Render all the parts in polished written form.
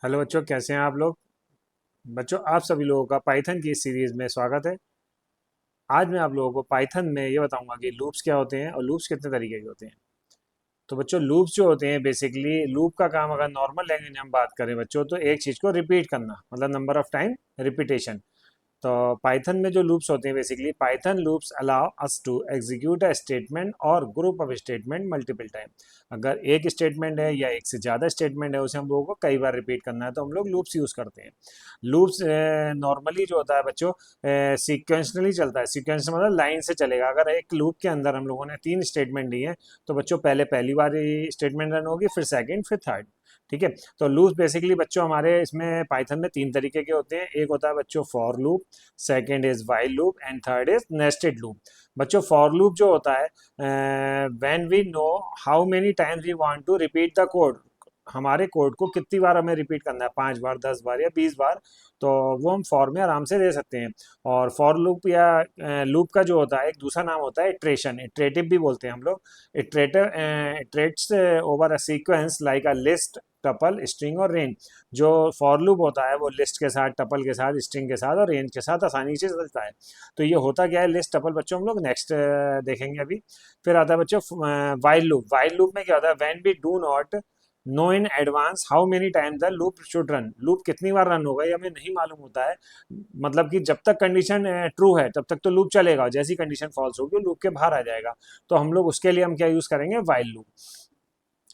Hello बच्चों, कैसे हैं आप लोग। बच्चों, आप सभी लोगों का पाइथन की इस सीरीज़ में स्वागत है। आज मैं आप लोगों को पाइथन में ये बताऊंगा कि लूप्स क्या होते हैं और लूप्स कितने तरीके के होते हैं। तो बच्चों, लूप्स जो होते हैं बेसिकली लूप का काम, अगर नॉर्मल लैंग्वेज में हम बात करें बच्चों, तो एक चीज़ को रिपीट करना, मतलब नंबर ऑफ टाइम रिपीटेशन। तो पाइथन में जो लूप्स होते हैं basically, Python loops allow us to execute a statement और group of statement multiple time. अगर एक स्टेटमेंट है या एक से ज़्यादा स्टेटमेंट है, उसे हम लोगों को कई बार रिपीट करना है, तो हम लोग लूप्स यूज़ करते हैं। लूप्स नॉर्मली जो होता है बच्चों, सीक्वेंशनली चलता है। सीक्वेंस मतलब लाइन से चलेगा। अगर एक लूप के अंदर हम लोगों ने तीन स्टेटमेंट दी हैं, तो बच्चों पहले पहली बार स्टेटमेंट रन होगी, फिर सेकंड, फिर थर्ड। ठीक है। तो लूप बेसिकली बच्चों हमारे इसमें पाइथन में तीन तरीके के होते हैं। एक होता है बच्चों for loop, second is while loop and third is nested loop. बच्चों फॉर लूप जो होता है, when we know how many times we want to repeat the code, हमारे कोड को कितनी बार हमें रिपीट करना है, 5 बार, 10 बार या 20 बार, तो वो हम फॉर में आराम से दे सकते हैं। और फॉर लूप या लूप का जो होता है एक दूसरा नाम होता है इटरेशन, इटरेटिव भी बोलते हैं हम लोग। Iterative iterates over a sequence like a list, tuple, string और रेंज। जो फॉर लूप होता है वो लिस्ट के साथ, टपल के साथ, स्ट्रिंग के साथ और रेंज के साथ आसानी से चलता है। तो ये होता क्या है, लिस्ट, टपल बच्चों हम लोग नेक्स्ट देखेंगे अभी। फिर आता है बच्चों वाइल लूप। वाइल लूप में क्या होता है, when we do not know in advance how many time the loop should run, loop कितनी बार रन होगा ये हमें नहीं मालूम होता है। मतलब कि जब तक कंडीशन ट्रू है तब तक तो लूप चलेगा, जैसी कंडीशन फॉल्स होगी लूप के बाहर आ जाएगा। तो हम लोग उसके लिए हम क्या यूज करेंगे, वाइल लूप।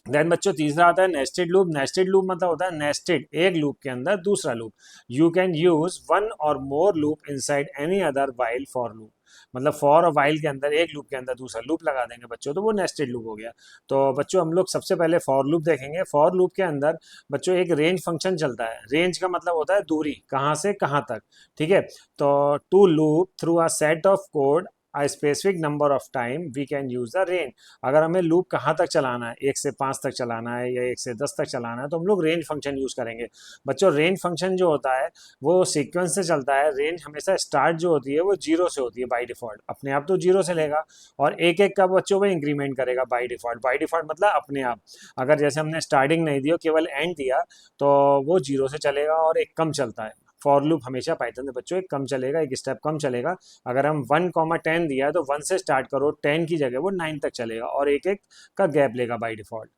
देन बच्चों तीसरा आता है नेस्टेड लूप। नेस्टेड लूप मतलब होता है नेस्टेड, एक लूप के अंदर दूसरा loop. You can use one और more loop inside any other while for loop. मतलब फॉर और वाइल के अंदर एक लूप के अंदर दूसरा लूप लगा देंगे बच्चों, तो वो नेस्टेड लूप हो गया। तो बच्चों हम लोग सबसे पहले फॉर लूप देखेंगे। फॉर लूप के अंदर बच्चों एक रेंज फंक्शन चलता है। रेंज का मतलब होता है दूरी, कहाँ से कहाँ तक। ठीक है। तो to loop through a set of code a specific number of time we can use the range। अगर हमें लूप कहाँ तक चलाना है, 1 से 5 तक चलाना है या 1 से 10 तक चलाना है, तो हम लोग रेंज फंक्शन यूज करेंगे। बच्चों रेंज फंक्शन जो होता है वो सीक्वेंस से चलता है। रेंज हमेशा स्टार्ट जो होती है वो जीरो से होती है बाई डिफॉल्ट, अपने आप तो जीरो से लेगा, और एक एक का बच्चों वो इंक्रीमेंट करेगा बाई डिफॉल्ट। बाई डिफॉल्ट मतलब अपने आप। अगर जैसे हमने स्टार्टिंग नहीं दी और केवल एंड दिया, तो वो जीरो से चलेगा और एक कम चलता है। फॉर लूप हमेशा पाइथन में बच्चों एक कम चलेगा, एक स्टेप कम चलेगा। अगर हम 1, 10 दिया है तो 1 से स्टार्ट करो, 10 की जगह वो 9 तक चलेगा और एक एक का गैप लेगा बाई डिफॉल्ट।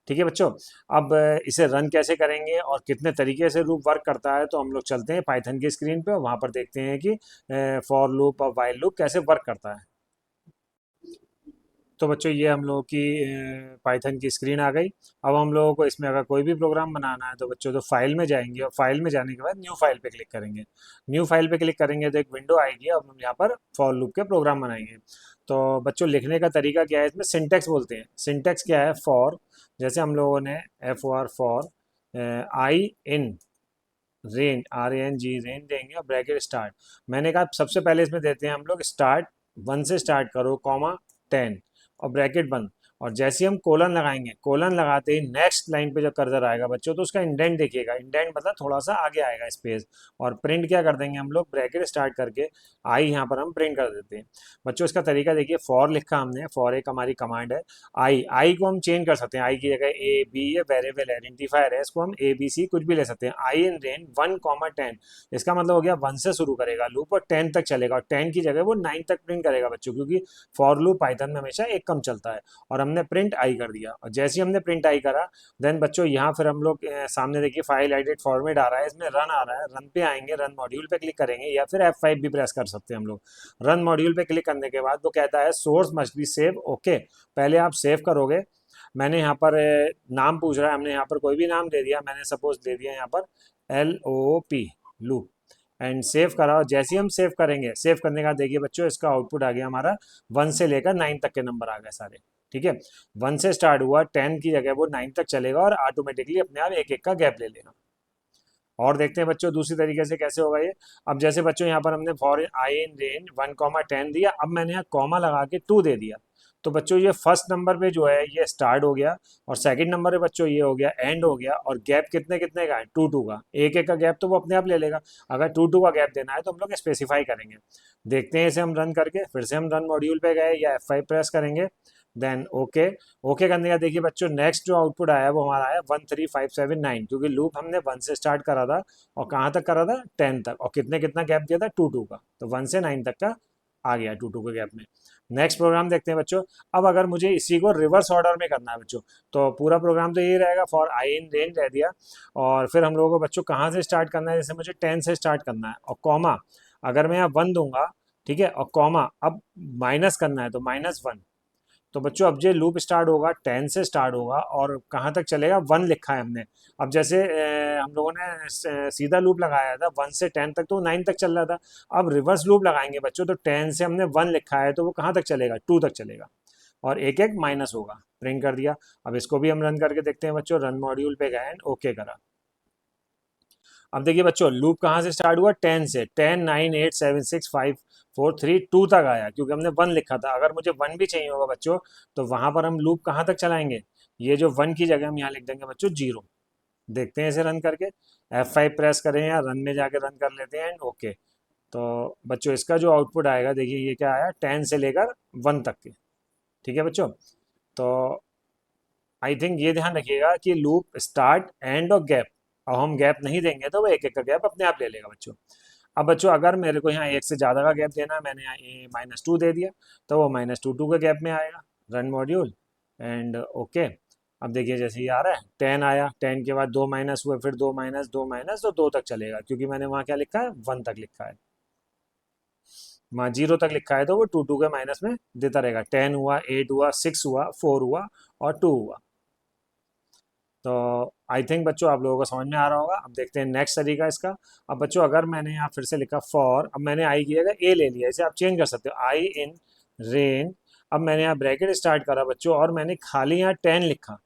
ठीक है बच्चों। अब इसे रन कैसे करेंगे और कितने तरीके से लूप वर्क करता है, तो हम लोग चलते हैं पाइथन की स्क्रीन पे और वहाँ पर देखते हैं कि फॉर लूप और वाइल लूप कैसे वर्क करता है। तो बच्चों ये हम लोगों की पाइथन की स्क्रीन आ गई। अब हम लोगों को इसमें अगर कोई भी प्रोग्राम बनाना है तो बच्चों तो फाइल में जाएंगे, और फाइल में जाने के बाद न्यू फाइल पे क्लिक करेंगे। न्यू फाइल पे क्लिक करेंगे तो एक विंडो आएगी, अब हम यहाँ पर फॉर लूप के प्रोग्राम बनाएंगे। तो बच्चों लिखने का तरीका क्या है, इसमें सिंटेक्स बोलते हैं। सिंटेक्स क्या है, फॉर, जैसे हम लोगों ने F O R for I in range, R A N G, range देंगे और ब्रैकेट स्टार्ट। मैंने कहा सबसे पहले इसमें देते हैं हम लोग स्टार्ट, 1 से स्टार्ट करो, कॉमा 10 और ब्रैकेट बंद। और जैसे ही हम कोलन लगाएंगे, कोलन लगाते ही नेक्स्ट लाइन पे जब कर्सर आएगा बच्चों, तो उसका इंडेंट देखिएगा। इंडेंट मतलब थोड़ा सा आगे आएगा स्पेस। और प्रिंट क्या कर देंगे हम लोग, ब्रैकेट स्टार्ट करके आई यहाँ पर हम प्रिंट कर देते हैं। बच्चों इसका तरीका देखिए, फॉर लिखा हमने, फॉर एक हमारी कमांड है। आई, आई को हम चेंज कर सकते हैं। आई की जगह ए बी, ये वेरिएबल आइडेंटिफायर है, इसको हम ए बी सी कुछ भी ले सकते हैं। आई इन रेंज 1, 10, इसका मतलब हो गया 1 से शुरू करेगा लूप और 10 तक चलेगा, और 10 की जगह वो 9 तक प्रिंट करेगा बच्चों, क्योंकि फॉर लूप पाइथन में हमेशा एक कम चलता है। और हमने प्रिंट आई कर दिया, और जैसे ही हमने प्रिंट आई करा, देन बच्चों यहाँ फिर हम लोग सामने देखिए फाइल एडिट फॉर्मेट आ रहा है, इसमें रन आ रहा है। रन पे आएंगे, रन मॉड्यूल पे क्लिक करेंगे, या फिर F5 भी प्रेस कर सकते हैं हम लोग। रन मॉड्यूल पे क्लिक करने के बाद वो कहता है source must be save, okay. पहले आप सेव करोगे। मैंने यहाँ पर नाम पूछ रहा है, हमने यहाँ पर कोई भी नाम दे दिया, मैंने सपोज दे दिया यहाँ पर LOP लूप, एंड सेव करा। और जैसे ही हम सेव करेंगे, सेव करने का बाद देखिए बच्चों इसका आउटपुट आ गया हमारा, 1 से लेकर 9 तक के नंबर आ गए सारे। ठीक है। 1 से स्टार्ट हुआ, 10 की जगह वो 9 तक चलेगा और ऑटोमेटिकली अपने आप एक एक का गैप ले लेगा। और देखते हैं बच्चों दूसरी तरीके से कैसे होगा ये। अब जैसे बच्चों यहाँ पर हमने फॉर आई इन रेंज 1, 10 दिया, अब मैंने यहाँ कॉमा लगा के 2 दे दिया। तो बच्चों ये फर्स्ट नंबर पे जो है ये स्टार्ट हो गया, और सेकंड नंबर पे बच्चों ये हो गया एंड हो गया, और गैप कितने कितने का है, 2 2 का। एक एक का गैप तो वो अपने आप ले लेगा। अगर 2 2 का गैप देना है तो हम लोग स्पेसिफाई करेंगे। देखते हैं इसे हम रन करके, फिर से हम रन मॉड्यूल पे गए या F5 प्रेस करेंगे। Then okay. ओके करने का देखिए बच्चों नेक्स्ट जो आउटपुट आया वो हमारा आया 13579, क्योंकि लूप हमने 1 से स्टार्ट करा था और कहाँ तक करा था 10 तक, और कितने कितना गैप दिया था 2 2 का, तो 1 से 9 तक का आ गया 2 2 के गैप में। नेक्स्ट प्रोग्राम देखते हैं बच्चों। अब अगर मुझे इसी को रिवर्स ऑर्डर में करना है बच्चों, तो पूरा प्रोग्राम तो यही रहेगा, फॉर आई इन रेंज रह दिया, और फिर हम लोगों को बच्चों कहाँ से स्टार्ट करना है, जैसे मुझे 10 से स्टार्ट करना है और कॉमा, अगर मैं यहाँ 1 दूंगा, ठीक है, और कॉमा, अब माइनस करना है तो -1। तो बच्चों अब जो लूप स्टार्ट होगा 10 से स्टार्ट होगा और कहाँ तक चलेगा 1 लिखा है हमने। अब जैसे हम लोगों ने सीधा लूप लगाया था 1 से 10 तक, तो 9 तक चल रहा था। अब रिवर्स लूप लगाएंगे बच्चों, तो 10 से हमने 1 लिखा है तो वो कहाँ तक चलेगा 2 तक चलेगा, और एक एक माइनस होगा, प्रिंट कर दिया। अब इसको भी हम रन करके देखते हैं बच्चों, रन मॉड्यूल पे गए एंड ओके करा। अब देखिए बच्चों लूप कहाँ से स्टार्ट हुआ 10 से, 10 9 8 7 6 5 4 3 2 तक आया, क्योंकि हमने 1 लिखा था। अगर मुझे 1 भी चाहिए होगा बच्चों, तो वहां पर हम लूप कहाँ तक चलाएंगे, ये जो 1 की जगह हम यहाँ लिख देंगे बच्चों 0। देखते हैं इसे रन करके, F5 प्रेस करें या रन में जाके रन कर लेते हैं एंड ओके। तो बच्चों इसका जो आउटपुट आएगा देखिए ये क्या आया 10 से लेकर 1 तक के, ठीक है बच्चों। तो आई थिंक ये ध्यान रखिएगा कि लूप स्टार्ट एंड और गैप, अब हम गैप नहीं देंगे तो वो एक एक का गैप अपने आप ले लेगा बच्चों। अब बच्चों अगर मेरे को यहाँ एक से ज़्यादा का गैप देना है, मैंने यहाँ -2 दे दिया, तो वो -2 के गैप में आएगा, रन मॉड्यूल एंड ओके। अब देखिए जैसे ये आ रहा है 10 आया, 10 के बाद 2 माइनस हुए, फिर 2 माइनस 2 माइनस, तो 2 तक चलेगा, क्योंकि मैंने वहाँ क्या लिखा है 1 तक लिखा है। वहाँ 0 तक लिखा है तो वो 2 2 के माइनस में देता रहेगा। 10 हुआ, 8 हुआ, 6 हुआ, 4 हुआ और 2 हुआ। तो आई थिंक बच्चों आप लोगों को समझ में आ रहा होगा। अब देखते हैं नेक्स्ट तरीका इसका। अब बच्चों अगर मैंने यहाँ फिर से लिखा फॉर, अब मैंने आई की जगह ए ले लिया, इसे आप चेंज कर सकते हो, आई इन रेन। अब मैंने यहाँ ब्रैकेट स्टार्ट करा बच्चों और मैंने खाली यहाँ 10 लिखा।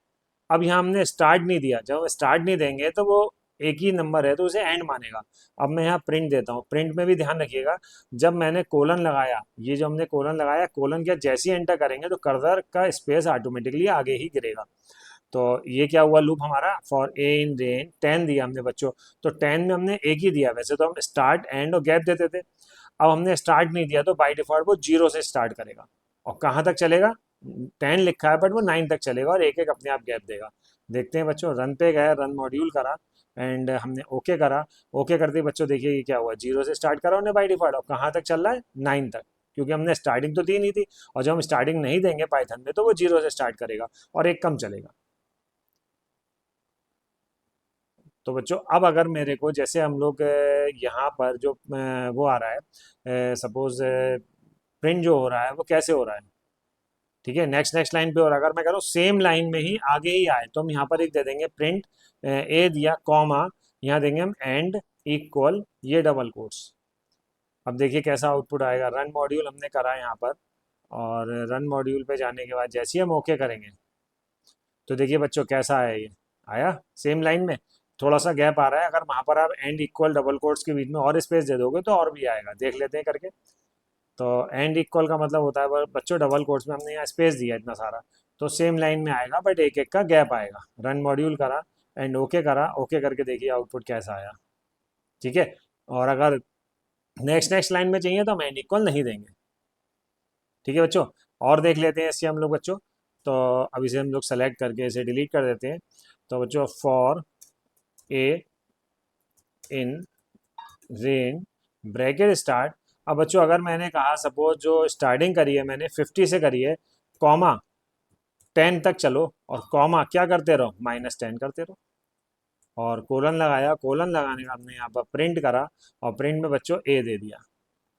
अब यहाँ हमने स्टार्ट नहीं दिया, जब हम स्टार्ट नहीं देंगे तो वो एक ही नंबर है तो उसे एंड मानेगा। अब मैं यहाँ प्रिंट देता हूँ, प्रिंट में भी ध्यान रखिएगा, जब मैंने कोलन लगाया, ये जो हमने कोलन लगाया, कोलन क्या जैसे ही एंटर करेंगे तो कर्सर का स्पेस ऑटोमेटिकली आगे ही गिरेगा। तो ये क्या हुआ लूप हमारा, फॉर ए इन रेन 10 दिया हमने बच्चों, तो 10 में हमने एक ही दिया, वैसे तो हम स्टार्ट एंड और गैप देते थे। अब हमने स्टार्ट नहीं दिया तो बाई डिफॉल्ट वो 0 से स्टार्ट करेगा और कहाँ तक चलेगा, 10 लिखा है बट वो 9 तक चलेगा और एक एक अपने आप गैप देगा। देखते हैं बच्चों, रन पे गए, रन मॉड्यूल करा एंड हमने ओके करा। ओके करते ही बच्चों देखिए ये क्या हुआ, 0 से स्टार्ट करा हमने बाई डिफॉल्ट, और कहाँ तक चल रहा है 9 तक, क्योंकि हमने स्टार्टिंग तो दी नहीं थी, और जब हम स्टार्टिंग नहीं देंगे पाइथन में तो वो 0 से स्टार्ट करेगा और एक कम चलेगा। तो बच्चों अब अगर मेरे को जैसे हम लोग यहाँ पर जो वो आ रहा है, सपोज प्रिंट जो हो रहा है वो कैसे हो रहा है, ठीक है, नेक्स्ट नेक्स्ट लाइन पे हो रहा है। अगर मैं कह रहा हूँ सेम लाइन में ही आगे ही आए तो हम यहाँ पर एक दे देंगे प्रिंट ए दिया कॉमा, यहाँ देंगे हम एंड इक्वल, ये डबल कोट्स। अब देखिए कैसा आउटपुट आएगा, रन मॉड्यूल हमने करा है यहाँ पर, और रन मॉड्यूल पे जाने के बाद जैसे ही हम ओके करेंगे तो देखिए बच्चों कैसा आया, ये आया सेम लाइन में, थोड़ा सा गैप आ रहा है। अगर वहाँ पर आप एंड इक्वल डबल कोट्स के बीच में और स्पेस दे दोगे तो और भी आएगा, देख लेते हैं करके। तो एंड इक्वल का मतलब होता है बच्चों डबल कोट्स में हमने यहाँ स्पेस दिया इतना सारा, तो सेम लाइन में आएगा बट एक एक का गैप आएगा। रन मॉड्यूल करा एंड ओके करा, ओके करके देखिए आउटपुट कैसा आया, ठीक है। और अगर नेक्स्ट नेक्स्ट लाइन में चाहिए तो हम एंड इक्वल नहीं देंगे, ठीक है बच्चों। और देख लेते हैं इससे हम लोग बच्चों, तो अब इसे हम लोग सेलेक्ट करके इसे डिलीट कर देते हैं। तो बच्चों for a in rain bracket start. अब बच्चों अगर मैंने कहा सपोज जो स्टार्टिंग करी है मैंने 50 से करी है, कॉमा 10 तक चलो, और कॉमा क्या करते रहो -10 करते रहो, और कोलन लगाया, कोलन लगाने का हमने यहाँ पर प्रिंट करा और प्रिंट में बच्चों ए दे दिया,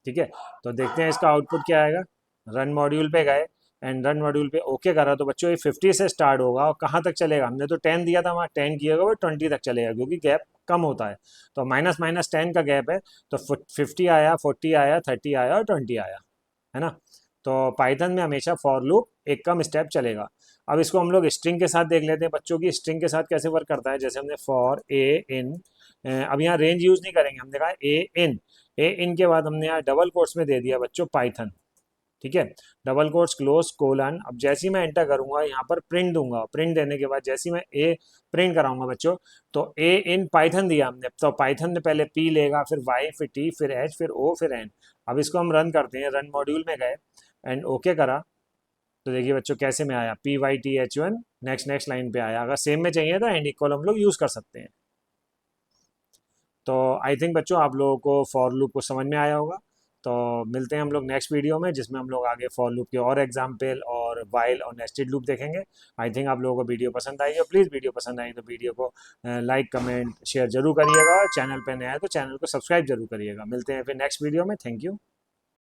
ठीक है। तो देखते हैं इसका आउटपुट क्या आएगा। रन मॉड्यूल पे गए एंड रन मॉड्यूल पे ओके करा, तो बच्चों ये 50 से स्टार्ट होगा और कहाँ तक चलेगा, हमने तो 10 दिया था, वहाँ 10 किया वो 20 तक चलेगा, क्योंकि गैप कम होता है। तो माइनस माइनस 10 का गैप है, तो 50 आया, 40 आया, 30 आया और 20 आया, है ना। तो पाइथन में हमेशा फॉर लूप एक कम स्टेप चलेगा। अब इसको हम लोग स्ट्रिंग के साथ देख लेते हैं बच्चों की, स्ट्रिंग के साथ कैसे वर्क करता है। जैसे हमने फॉर ए इन, अब यहाँ रेंज यूज नहीं करेंगे, हमने कहा ए इन, ए इन के बाद हमने यहाँ डबल कोट्स में दे दिया बच्चों पाइथन, ठीक है, डबल कोट्स क्लोज कोलन। अब जैसे ही मैं एंटर करूंगा यहाँ पर प्रिंट दूंगा, प्रिंट देने के बाद जैसे ही मैं ए प्रिंट कराऊंगा बच्चों, तो ए इन पाइथन दिया हमने, तो पाइथन में पहले पी लेगा, फिर वाई, फिर टी, फिर एच, फिर ओ, फिर एन। अब इसको हम रन करते हैं, रन मॉड्यूल में गए एंड ओके करा, तो देखिए बच्चों कैसे में आया, PYTH1, नेक्स्ट नेक्स्ट लाइन पे आया। अगर सेम में चाहिए तो एंड इक्वल हम लोग यूज़ कर सकते हैं। तो आई थिंक बच्चों आप लोगों को फॉर लूप को समझ में आया होगा। तो मिलते हैं हम लोग नेक्स्ट वीडियो में, जिसमें हम लोग आगे फॉर लूप के और एग्जाम्पल और वाइल और नेस्टेड लूप देखेंगे। आई थिंक आप लोगों को वीडियो पसंद आई है। प्लीज़ वीडियो पसंद आई तो वीडियो को लाइक कमेंट शेयर जरूर करिएगा, और चैनल पर नया है तो चैनल को सब्सक्राइब जरूर करिएगा। मिलते हैं फिर नेक्स्ट वीडियो में। Thank you.